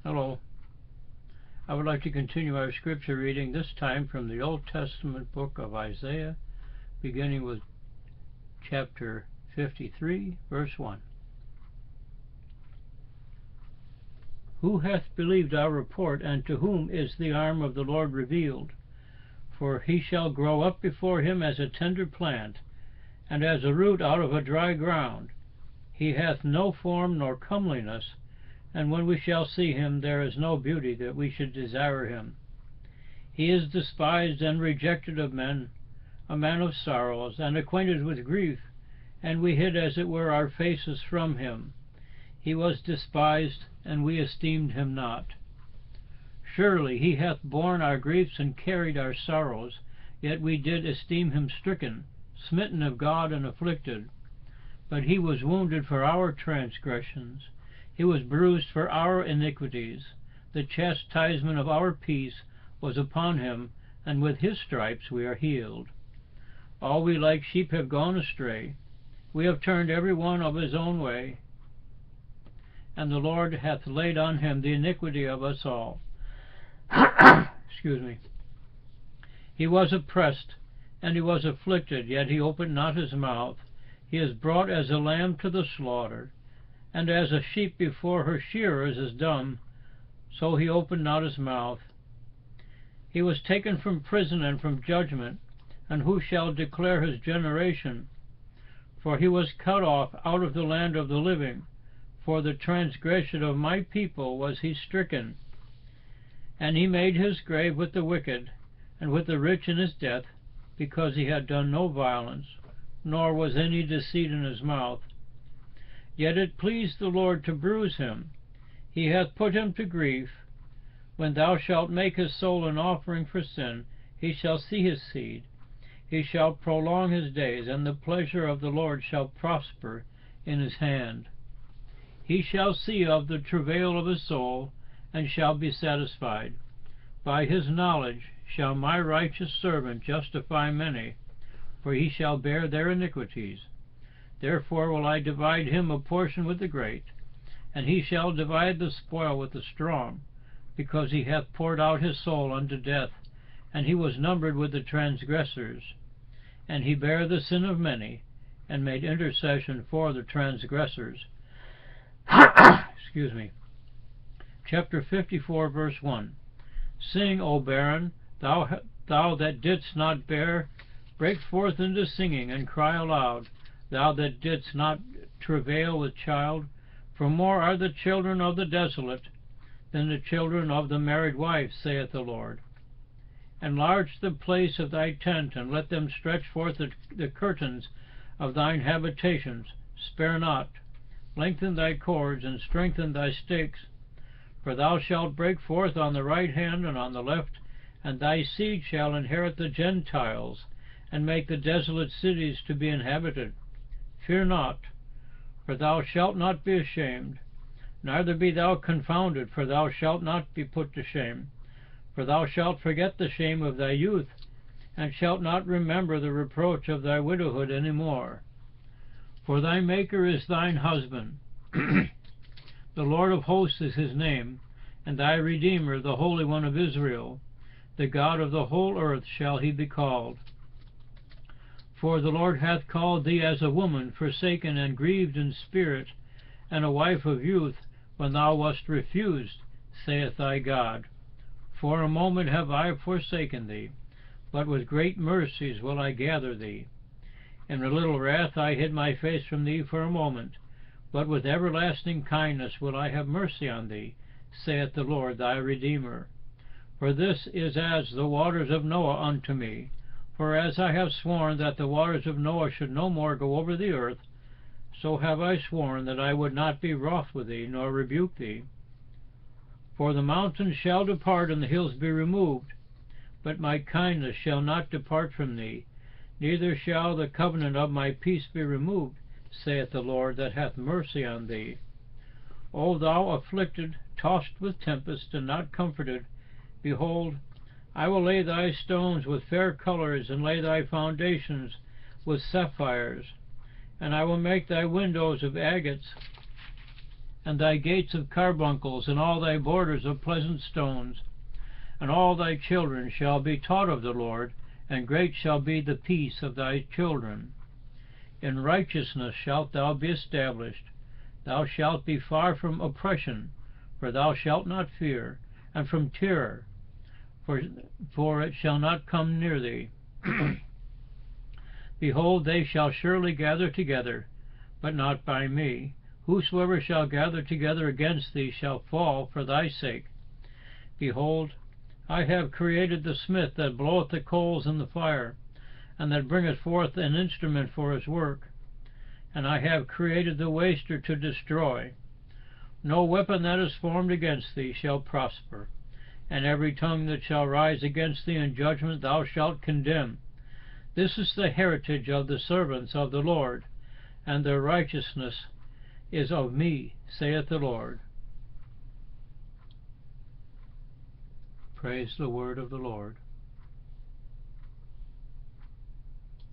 Hello. I would like to continue our scripture reading, this time from the Old Testament book of Isaiah, beginning with chapter 53, verse 1. Who hath believed our report, and to whom is the arm of the Lord revealed? For he shall grow up before him as a tender plant, and as a root out of a dry ground. He hath no form nor comeliness, and when we shall see him, there is no beauty that we should desire him. He is despised and rejected of men, a man of sorrows, and acquainted with grief, and we hid as it were our faces from him. He was despised, and we esteemed him not. Surely he hath borne our griefs and carried our sorrows, yet we did esteem him stricken, smitten of God, and afflicted. But he was wounded for our transgressions, he was bruised for our iniquities. The chastisement of our peace was upon him, and with his stripes we are healed. All we like sheep have gone astray. We have turned every one of his own way, and the Lord hath laid on him the iniquity of us all. Excuse me. He was oppressed, and he was afflicted, yet he opened not his mouth. He is brought as a lamb to the slaughter, and as a sheep before her shearers is dumb, so he opened not his mouth. He was taken from prison and from judgment, and who shall declare his generation? For he was cut off out of the land of the living. For the transgression of my people was he stricken. And he made his grave with the wicked, and with the rich in his death, because he had done no violence, nor was any deceit in his mouth. Yet it pleased the Lord to bruise him. He hath put him to grief. When thou shalt make his soul an offering for sin, he shall see his seed. He shall prolong his days, and the pleasure of the Lord shall prosper in his hand. He shall see of the travail of his soul, and shall be satisfied. By his knowledge shall my righteous servant justify many, for he shall bear their iniquities. Therefore will I divide him a portion with the great, and he shall divide the spoil with the strong, because he hath poured out his soul unto death, and he was numbered with the transgressors. And he bare the sin of many, and made intercession for the transgressors. Excuse me. Chapter 54, verse 1. Sing, O barren, thou that didst not bear, break forth into singing, and cry aloud, thou that didst not travail with child. For more are the children of the desolate than the children of the married wife, saith the Lord. Enlarge the place of thy tent, and let them stretch forth the curtains of thine habitations. Spare not. Lengthen thy cords, and strengthen thy stakes. For thou shalt break forth on the right hand and on the left, and thy seed shall inherit the Gentiles, and make the desolate cities to be inhabited. Fear not, for thou shalt not be ashamed, neither be thou confounded, for thou shalt not be put to shame. For thou shalt forget the shame of thy youth, and shalt not remember the reproach of thy widowhood any more. For thy Maker is thine husband, the Lord of hosts is his name, and thy Redeemer, the Holy One of Israel. The God of the whole earth shall he be called. For the Lord hath called thee as a woman forsaken and grieved in spirit, and a wife of youth, when thou wast refused, saith thy God. For a moment have I forsaken thee, but with great mercies will I gather thee. In a little wrath I hid my face from thee for a moment, but with everlasting kindness will I have mercy on thee, saith the Lord thy Redeemer. For this is as the waters of Noah unto me. For as I have sworn that the waters of Noah should no more go over the earth, so have I sworn that I would not be wroth with thee, nor rebuke thee. For the mountains shall depart, and the hills be removed, but my kindness shall not depart from thee, neither shall the covenant of my peace be removed, saith the Lord that hath mercy on thee. O thou afflicted, tossed with tempest, and not comforted, behold, I will lay thy stones with fair colours, and lay thy foundations with sapphires. And I will make thy windows of agates, and thy gates of carbuncles, and all thy borders of pleasant stones. And all thy children shall be taught of the Lord, and great shall be the peace of thy children. In righteousness shalt thou be established. Thou shalt be far from oppression, for thou shalt not fear, and from terror, for it shall not come near thee. Behold, they shall surely gather together, but not by me. Whosoever shall gather together against thee shall fall for thy sake. Behold, I have created the smith that bloweth the coals in the fire, and that bringeth forth an instrument for his work. And I have created the waster to destroy. No weapon that is formed against thee shall prosper, and every tongue that shall rise against thee in judgment thou shalt condemn. This is the heritage of the servants of the Lord, and their righteousness is of me, saith the Lord. Praise the word of the Lord.